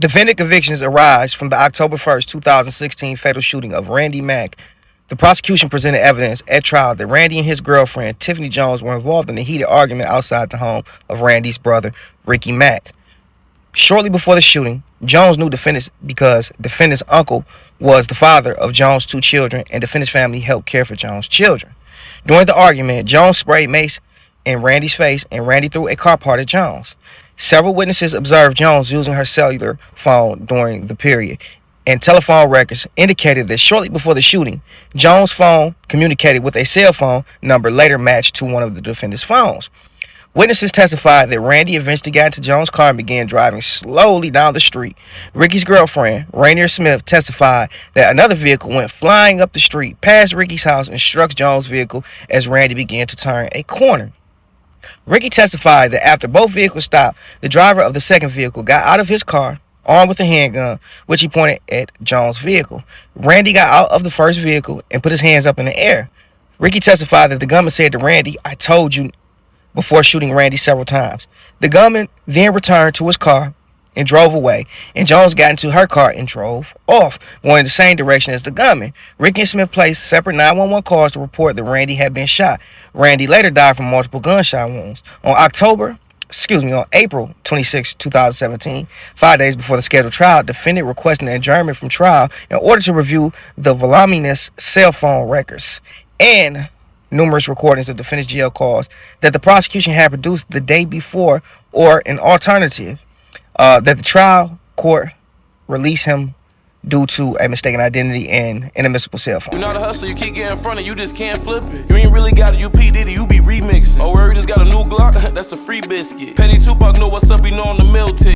Defendant convictions arise from the October 1st, 2016 fatal shooting of Randy Mack. The prosecution presented evidence at trial that Randy and his girlfriend, Tiffany Jones, were involved in a heated argument outside the home of Randy's brother, Ricky Mack. Shortly before the shooting, Jones knew defendants because defendant's uncle was the father of Jones' two children, and defendant's family helped care for Jones' children. During the argument, Jones sprayed mace in Randy's face, and Randy threw a car part at Jones. Several witnesses observed Jones using her cellular phone during the period, and telephone records indicated that shortly before the shooting, Jones' phone communicated with a cell phone number later matched to one of the defendant's phones. Witnesses testified that Randy eventually got into Jones' car and began driving slowly down the street. Ricky's girlfriend, Rainier Smith, testified that another vehicle went flying up the street past Ricky's house and struck Jones' vehicle as Randy began to turn a corner. Ricky testified that after both vehicles stopped, the driver of the second vehicle got out of his car, armed with a handgun, which he pointed at Jones' vehicle. Randy got out of the first vehicle and put his hands up in the air. Ricky testified that the gunman said to Randy, "I told you," before shooting Randy several times. The gunman then returned to his car and drove away, and Jones got into her car and drove off, going in the same direction as the gunman. Ricky and Smith placed separate 911 calls to report that Randy had been shot. Randy later died from multiple gunshot wounds. On April 26, 2017, 5 days before the scheduled trial, defendant requested an adjournment from trial in order to review the voluminous cell phone records and numerous recordings of defendant's jail calls that the prosecution had produced the day before, or an alternative, that the trial court release him due to a mistaken identity and inadmissible cell phone. You're not a hustler, you keep getting in front of you just can't flip it. You ain't really got it, you P. Diddy, you be remixing. Oh, where you just got a new Glock? That's a free biscuit. Petty Tupac know what's up, he know on the mill tick.